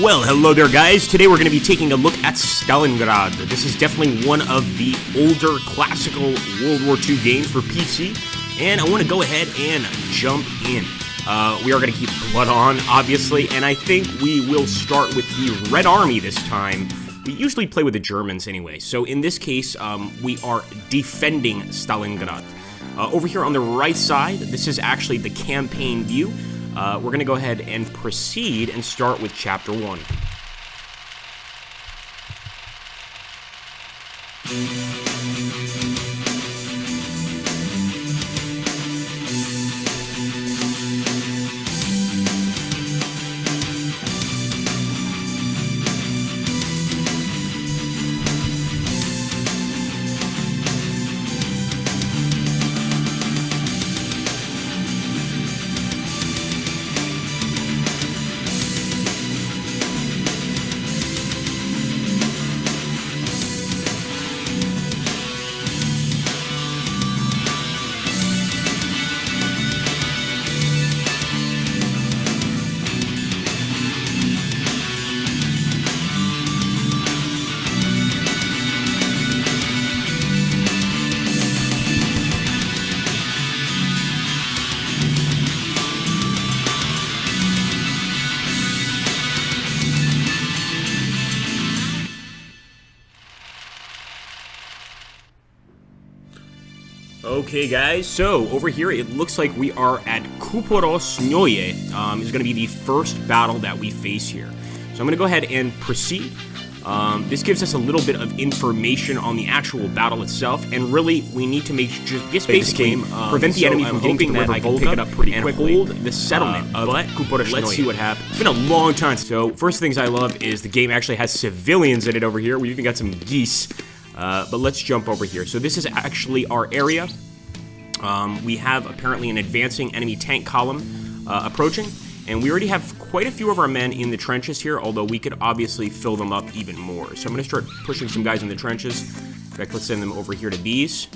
Well, hello there, guys. Today we're going to be taking a look at Stalingrad. This is definitely one of the older classical World War II games for PC, and I want to go ahead and jump in. We are going to keep blood on, obviously, and I think we will start with the Red Army this time. We usually play with the Germans anyway, so in this case, we are defending Stalingrad. Over here on the right side, this is actually the campaign view. We're going to go ahead and proceed and start with Chapter 1. Okay, guys, so over here it looks like we are at Kuporosnoye. Is going to be the first battle that we face here. So I'm going to go ahead and proceed. This gives us a little bit of information on the actual battle itself, and really we need to make just basically prevent the enemy from getting to the river Volga pick it up pretty and quickly. Hold the settlement of Kuporosnoye. Let's see what happens. It's been a long time. So first things I love is the game actually has civilians in it over here. We even got some geese. But let's jump over here. So this is actually our area. We have apparently an advancing enemy tank column approaching, and we already have quite a few of our men in the trenches here, although we could obviously fill them up even more. So I'm going to start pushing some guys in the trenches. In fact, let's send them over here to these.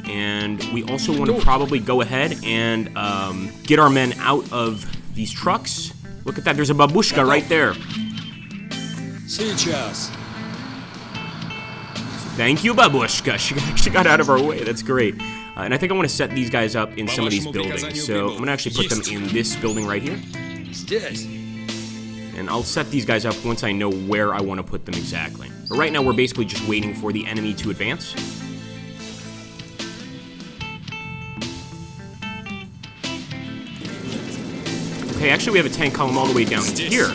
And we also want to probably go ahead and get our men out of these trucks. Look at that, there's a babushka right there. Сейчас. Thank you, babushka. She got out of our way. That's great. And I think I want to set these guys up in some of these buildings. So I'm going to actually put them in this building right here. And I'll set these guys up once I know where I want to put them exactly. But right now we're basically just waiting for the enemy to advance. Okay, actually we have a tank column all the way down here.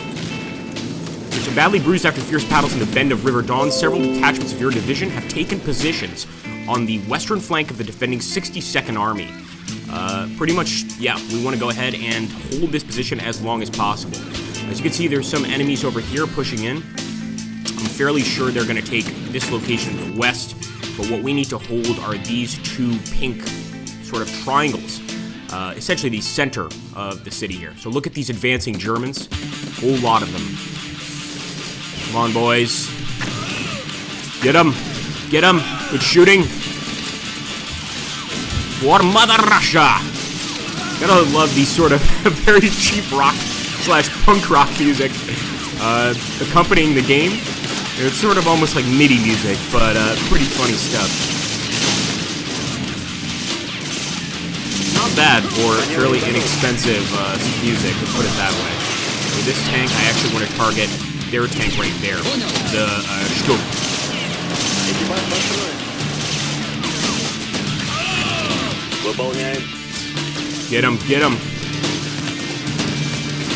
So badly bruised after fierce battles in the bend of River Dawn, several detachments of your division have taken positions on the western flank of the defending 62nd Army. Pretty much, yeah, we want to go ahead and hold this position as long as possible. As you can see, there's some enemies over here pushing in. I'm fairly sure they're going to take this location to the west, but what we need to hold are these two pink sort of triangles. Essentially the center of the city here. So look at these advancing Germans, a whole lot of them. Come on, boys. Get him. Get him. Good shooting. For Mother Russia. Gotta love these sort of very cheap rock / punk rock music accompanying the game. It's sort of almost like MIDI music, but pretty funny stuff. Not bad for fairly inexpensive music, let's put it that way. With this tank, I actually want to target their tank right there, the Sturm. Get him, get him.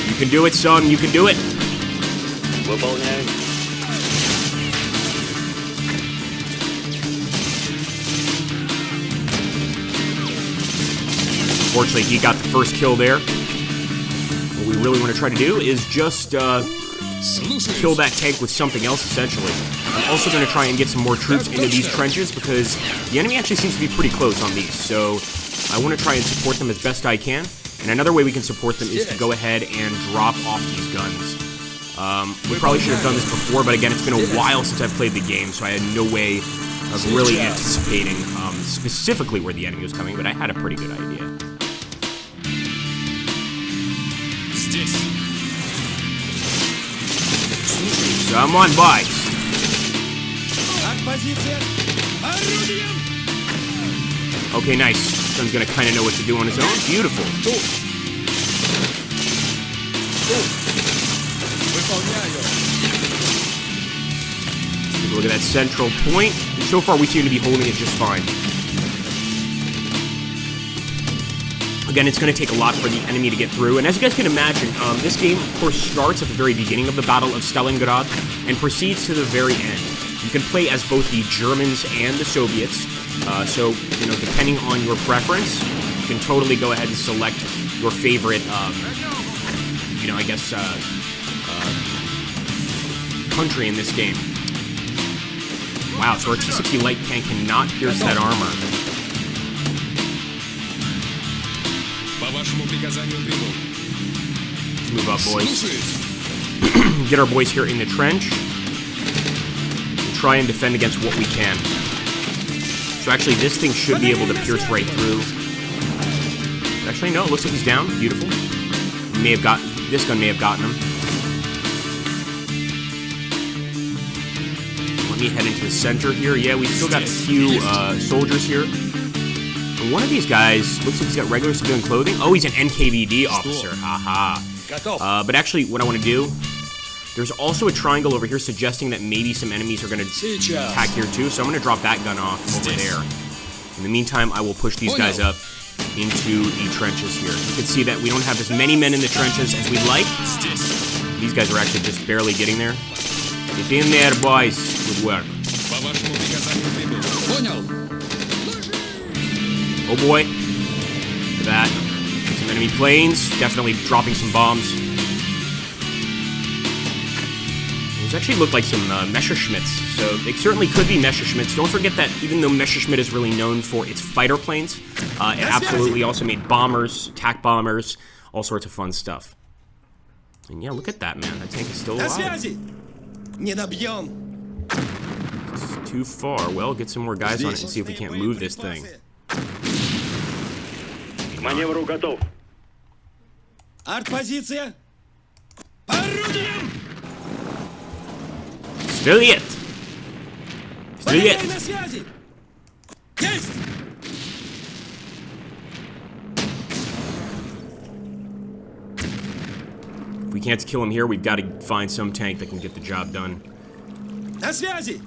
You can do it, son, you can do it. Fortunately, he got the first kill there. What we really want to try to do is just kill that tank with something else, essentially. I'm also going to try and get some more troops into these trenches because the enemy actually seems to be pretty close on these. So I want to try and support them as best I can. And another way we can support them is to go ahead and drop off these guns. We probably should have done this before, but again, it's been a while since I've played the game, so I had no way of really anticipating specifically where the enemy was coming, but I had a pretty good idea. Come on, boys. Okay, nice. Son's gonna kind of know what to do on his own. Beautiful. Take a look at that central point. And so far, we seem to be holding it just fine. Again, it's going to take a lot for the enemy to get through. And as you guys can imagine, this game, of course, starts at the very beginning of the Battle of Stalingrad and proceeds to the very end. You can play as both the Germans and the Soviets. So, you know, depending on your preference, you can totally go ahead and select your favorite, you know, I guess, country in this game. Wow, so our T-60 light tank cannot pierce that armor. Let's move up, boys. Get our boys here in the trench. And try and defend against what we can. So actually, this thing should be able to pierce right through. Actually, no, it looks like he's down. Beautiful. This gun may have gotten him. Let me head into the center here. Yeah, we've still got a few soldiers here. And one of these guys looks like he's got regular civilian clothing. Oh, he's an NKVD officer. Aha. But actually, what I want to do, there's also a triangle over here suggesting that maybe some enemies are going to attack here too. So I'm going to drop that gun off over there. In the meantime, I will push these guys up into the trenches here. You can see that we don't have as many men in the trenches as we'd like. These guys are actually just barely getting there. Get in there, boys. Good work. Oh boy. Look at that. Some enemy planes. Definitely dropping some bombs. Those actually look like some Messerschmitts. So they certainly could be Messerschmitts. Don't forget that even though Messerschmitt is really known for its fighter planes, it absolutely also made bombers, attack bombers, all sorts of fun stuff. And yeah, look at that, man. That tank is still alive. It's too far. Well, get some more guys on it and see if we can't move this thing. Маневру готов. Артпозиция. Орудием! Стрелять! Стрелять! На связи! Есть! If we can't kill him here, we've got to find some tank that can get the job done. На связи!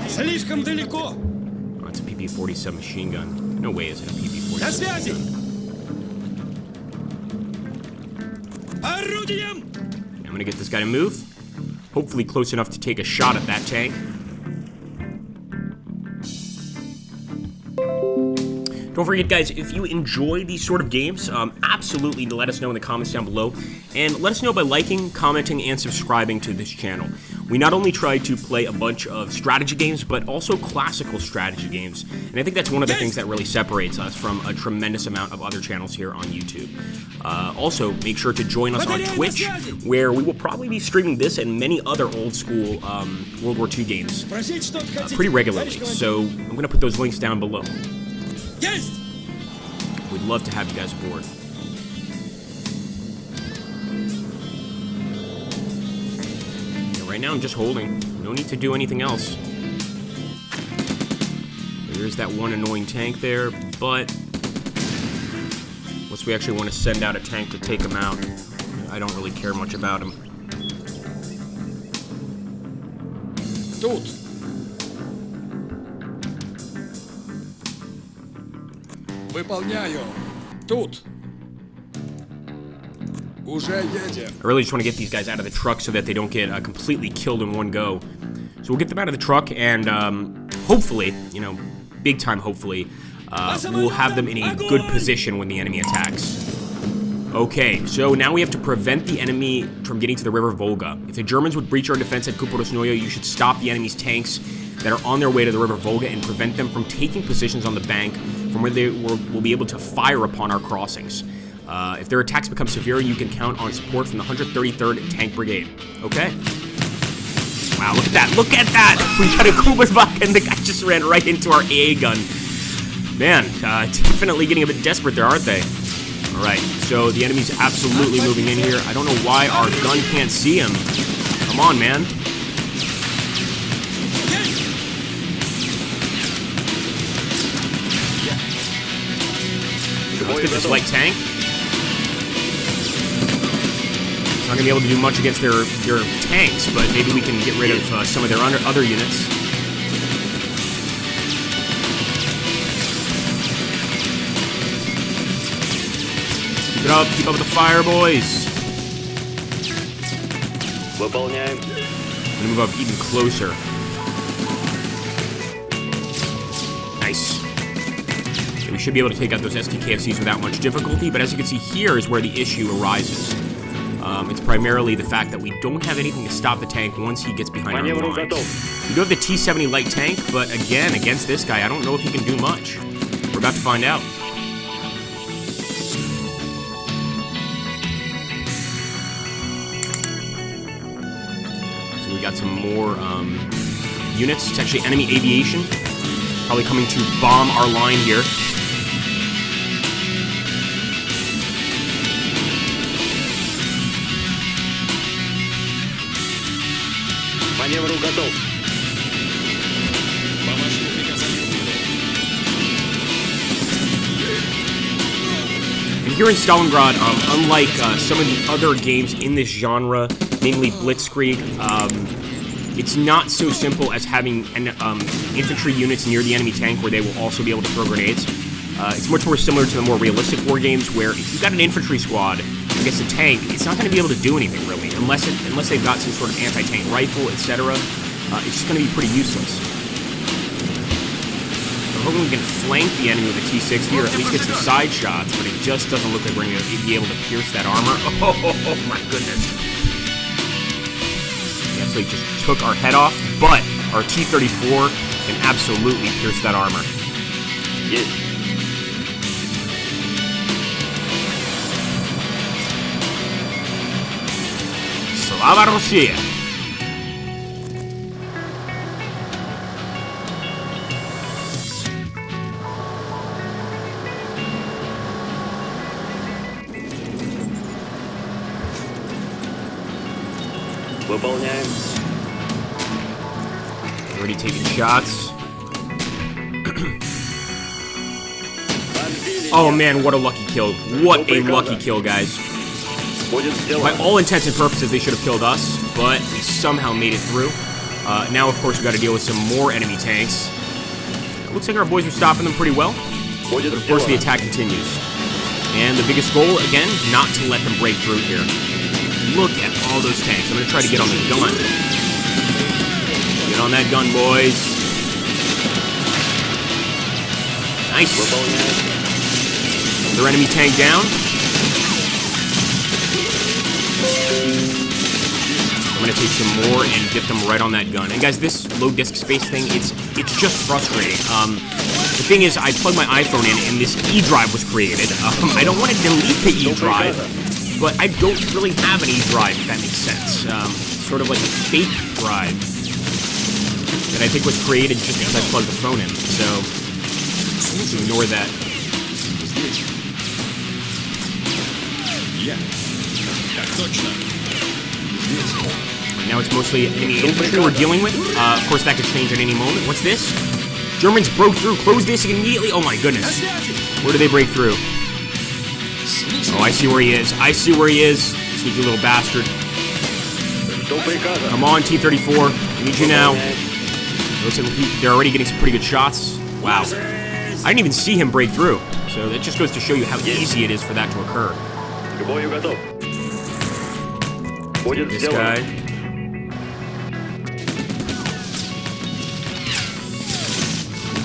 Слишком далеко! Oh, it's a PP-47 machine gun. No way is it a PP-47 На связи! gun. Орудием! I'm gonna get this guy to move. Hopefully close enough to take a shot at that tank. Don't forget, guys, if you enjoy these sort of games, absolutely let us know in the comments down below. And let us know by liking, commenting, and subscribing to this channel. We not only try to play a bunch of strategy games, but also classical strategy games. And I think that's one of the things that really separates us from a tremendous amount of other channels here on YouTube. Also, make sure to join us on Twitch, where we will probably be streaming this and many other old-school World War II games pretty regularly. So I'm going to put those links down below. We'd love to have you guys aboard. Yeah, right now I'm just holding. No need to do anything else. There's that one annoying tank there, but unless we actually want to send out a tank to take him out, I don't really care much about him. Тут! Выполняю. Тут. Уже едем. I really just want to get these guys out of the truck so that they don't get completely killed in one go. So we'll get them out of the truck and hopefully, you know, big time hopefully, we'll have them in a good position when the enemy attacks. Okay, so now we have to prevent the enemy from getting to the River Volga. If the Germans would breach our defense at Kuporosnoye, you should stop the enemy's tanks that are on their way to the River Volga and prevent them from taking positions on the bank from where they will be able to fire upon our crossings. If their attacks become severe, you can count on support from the 133rd Tank Brigade. Okay? Wow, look at that. Look at that! We got a Kuberbach and the guy just ran right into our AA gun. Man, definitely getting a bit desperate there, aren't they? Alright, so the enemy's absolutely moving in here. I don't know why our gun can't see him. Come on, man. Let's get this light tank. Not gonna be able to do much against their tanks, but maybe we can get rid of some of their other units. Keep up with the fire, boys. I'm gonna move up even closer. Nice. So we should be able to take out those STKFCs without much difficulty, but as you can see, here is where the issue arises. It's primarily the fact that we don't have anything to stop the tank once he gets behind our lines. We do have the T-70 light tank, but again, against this guy, I don't know if he can do much. We're about to find out. So we got some more units. It's actually enemy aviation. Probably coming to bomb our line here. Маневру готов. По вашему приказанию. And here in Stalingrad, unlike some of the other games in this genre, namely Blitzkrieg, it's not so simple as having infantry units near the enemy tank where they will also be able to throw grenades. It's much more similar to the more realistic war games where if you've got an infantry squad against a tank, it's not going to be able to do anything really, unless they've got some sort of anti-tank rifle, etc. It's just going to be pretty useless. I'm hoping we can flank the enemy with a T-60 or at least get some side shots, but it just doesn't look like we're going to be able to pierce that armor. Oh my goodness. He actually just took our head off, but our T-34 can absolutely pierce that armor. Yes. Slava Russia! Выполняем. Already taking shots. Oh man, what a lucky kill. What a lucky kill, guys. By all intents and purposes, they should have killed us, but we somehow made it through. Now, of course, we've got to deal with some more enemy tanks. It looks like our boys are stopping them pretty well. But of course, the attack continues. And the biggest goal, again, not to let them break through here. Look at all those tanks. I'm going to try to get on the gun. Get on that gun, boys. Nice. Another enemy tank down. I'm going to take some more and get them right on that gun. And guys, this low disk space thing, it's just frustrating. The thing is, I plugged my iPhone in and this E drive was created. I don't want to delete the E drive, but I don't really have an E drive, if that makes sense. Sort of like a fake drive that I think was created just because I plugged the phone in. So, let's ignore that. Now it's mostly enemy infantry we're dealing with. Of course, that could change at any moment. What's this? Germans broke through. Close this immediately. Oh my goodness. Where did they break through? Oh, I see where he is. I see where he is. Sneaky little bastard. Come on, T-34. I need you now. Looks like they're already getting some pretty good shots. Wow. I didn't even see him break through. So that just goes to show you how easy it is for that to occur. This guy.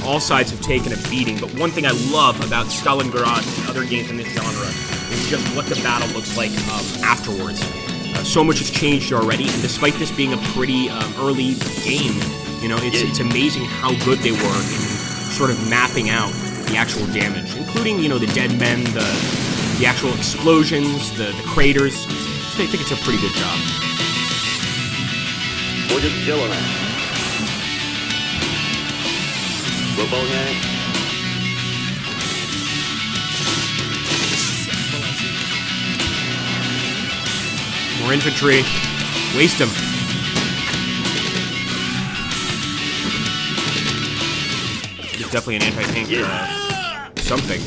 All sides have taken a beating, but one thing I love about Stalingrad and other games in this genre is just what the battle looks like afterwards. So much has changed already, and despite this being a pretty early game, you know, it's amazing how good they were in sort of mapping out the actual damage, including, you know, the dead men, the actual explosions, the craters. So I think it's a pretty good job. Будет сделано. Выполняем. More infantry. Waste them. There's definitely an anti-tank, something.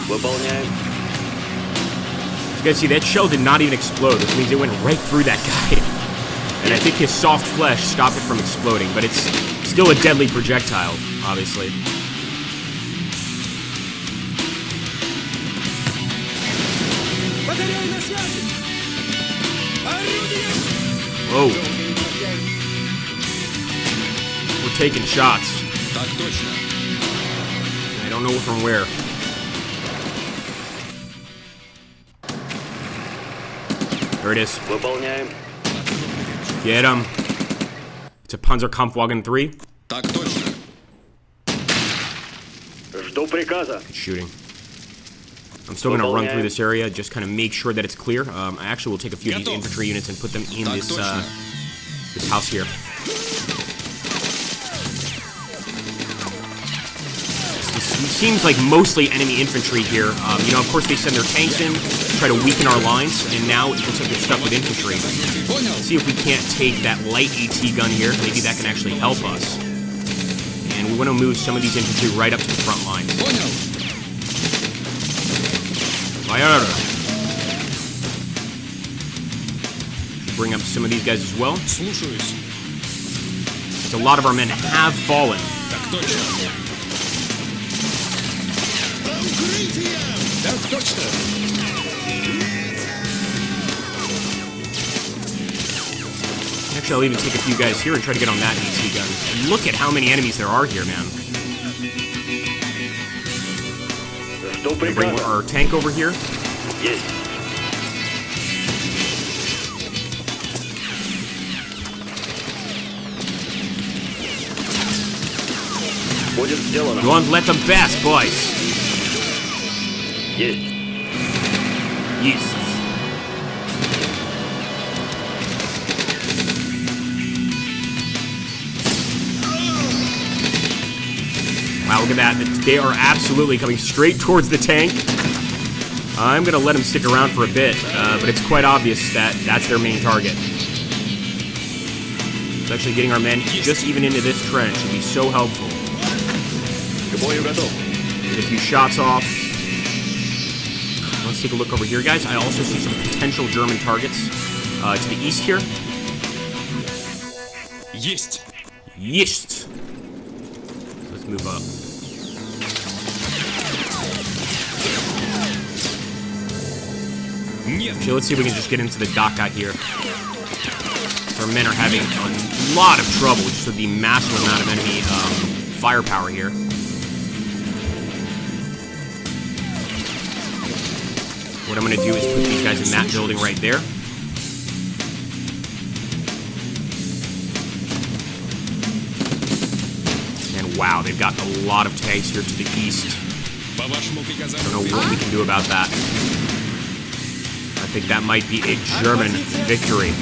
Выполняем. You guys see, that shell did not even explode, which means it went right through that guy. And I think his soft flesh stopped it from exploding, but it's still a deadly projectile, obviously. Whoa. We're taking shots. I don't know from where. There it is. Выполняем. Get him. It's a Panzerkampfwagen 3. Так точно. Жду приказа. Good shooting. I'm still going to run through this area, just kind of make sure that it's clear. I actually will take a few of these infantry units and put them in this house here. It seems like mostly enemy infantry here. You know, of course, they send their tanks in, try to weaken our lines, and now it looks like they're stuck with infantry. Let's see if we can't take that light AT gun here. Maybe that can actually help us. And we want to move some of these infantry right up to the front lines. Fire! Bring up some of these guys as well. Слушаюсь. So a lot of our men have fallen. Так точно. Так точно. Actually, I'll even take a few guys here and try to get on that AT gun. And look at how many enemies there are here, man. Жду Bring приказа. our tank over here. Есть. Будет сделано. Don't let them pass, boys. Есть. Yes. Wow, look at that. They are absolutely coming straight towards the tank. I'm going to let them stick around for a bit, but it's quite obvious that that's their main target. It's actually getting our men just even into this trench would be so helpful. К бою готов. Get a few shots off. Let's take a look over here, guys. I also see some potential German targets to the east here. Есть. Yeast. Let's move up. Нет. Okay, let's see if we can just get into the dock out here. Our men are having a lot of trouble just with the massive amount of enemy firepower here. What I'm going to do is put these guys in that building right there. And wow, they've got a lot of tanks here to the east. По вашему I приказанию. don't know what we can do about that. I think that might be a German victory.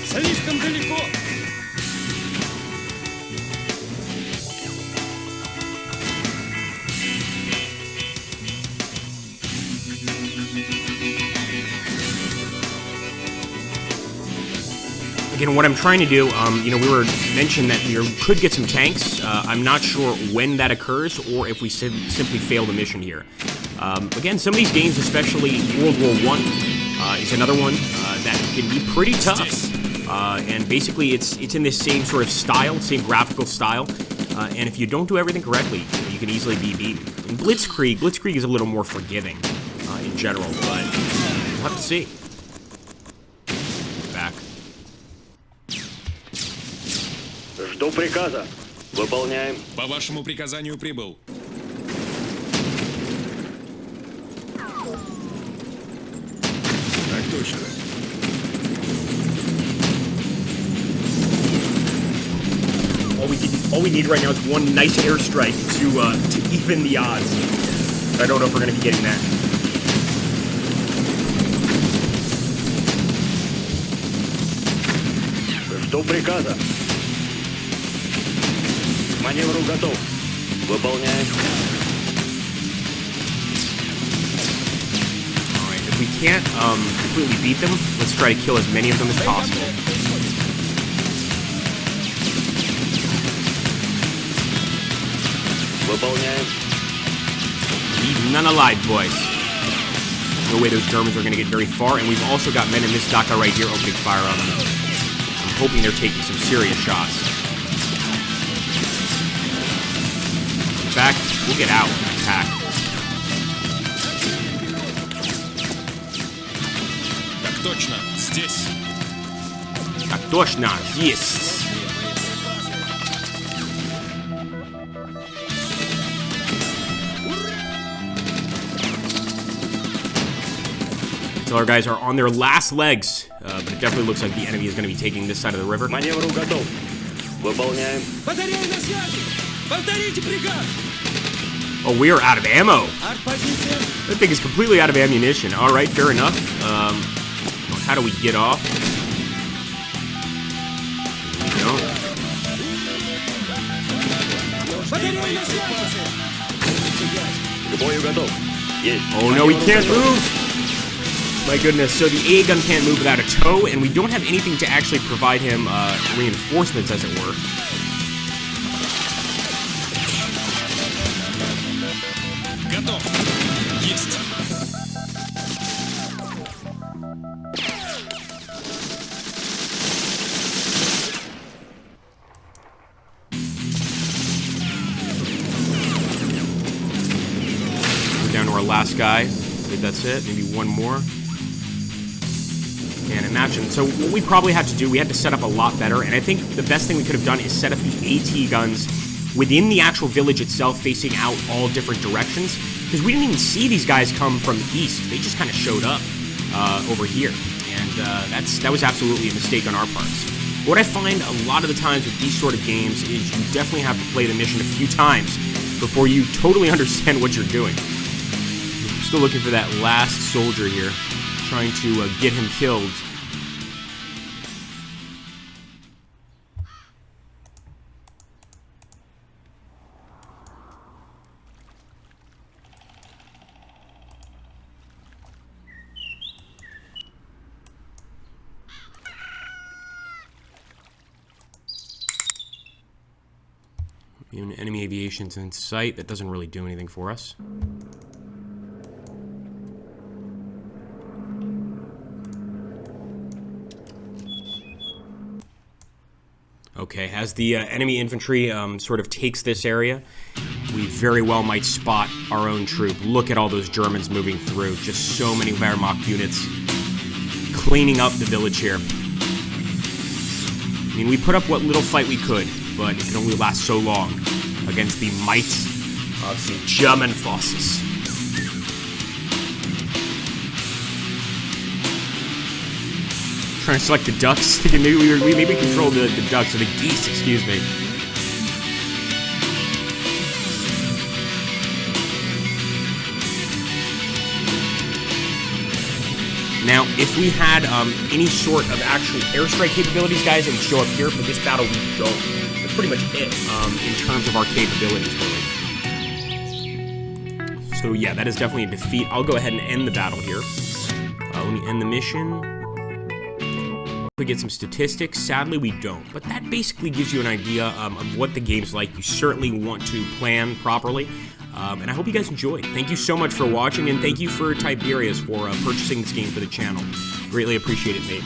Слишком далеко. Again, what I'm trying to do, you know, we were mentioned that we could get some tanks. I'm not sure when that occurs or if we simply fail the mission here. Again, some of these games, especially World War I, is another one that can be pretty tough. And basically, it's in this same sort of style, same graphical style. And if you don't do everything correctly, you can easily be beaten. In Blitzkrieg is a little more forgiving in general, but we'll have to see. Back. Жду приказа. Выполняем. По вашему приказанию прибыл. Так точно. All we need right now is one nice airstrike to even the odds. But I don't know if we're going to be getting that. Жду приказа. маневру готов. Выполняем. Alright, if we can't completely beat them, let's try to kill as many of them as possible. Выполняем. Leave none alive, boys. No way those Germans are going to get very far, and we've also got men in this Daka right here. Opening fire on them. I'm hoping they're taking some serious shots. In fact, we'll get out and attack. Так точно, здесь. Так точно, есть. So our guys are on their last legs, but it definitely looks like the enemy is going to be taking this side of the river. Маневру готов. Выполняем. Батарея на связи! Повторите приказ! Oh, we are out of ammo. Артпозиция! That thing is completely out of ammunition. All right, fair enough. How do we get off? There we go. Батарея на связи! К бою готов. Есть. Oh no, he can't move! My goodness, so the AA gun can't move without a tow, and we don't have anything to actually provide him reinforcements, as it were. Готов! Есть! We're down to our last guy. I believe that's it. Maybe one more. And imagine, so what we probably had to do, we had to set up a lot better, and I think the best thing we could have done is set up the AT guns within the actual village itself, facing out all different directions, because we didn't even see these guys come from the east. They just kind of showed up over here, and that was absolutely a mistake on our parts. What I find a lot of the times with these sort of games is you definitely have to play the mission a few times before you totally understand what you're doing. I'm still looking for that last soldier here, trying to get him killed. Even enemy aviation's in sight. That doesn't really do anything for us. Okay, as the enemy infantry sort of takes this area, we very well might spot our own troop. Look at all those Germans moving through. Just so many Wehrmacht units cleaning up the village here. I mean, we put up what little fight we could, but it can only last so long against the might of the German forces. Trying to select the ducks. Thinking maybe we control the ducks, or the geese, excuse me. Now, if we had any sort of actual airstrike capabilities, guys, it would show up here. For this battle, we don't. That's pretty much it in terms of our capabilities, really. So yeah, that is definitely a defeat. I'll go ahead and end the battle here. Let me end the mission. We get some statistics. Sadly, we don't. But that basically gives you an idea of what the game's like. You certainly want to plan properly. And I hope you guys enjoyed. Thank you so much for watching, and thank you for Tiberius for purchasing this game for the channel. Greatly appreciate it, mate.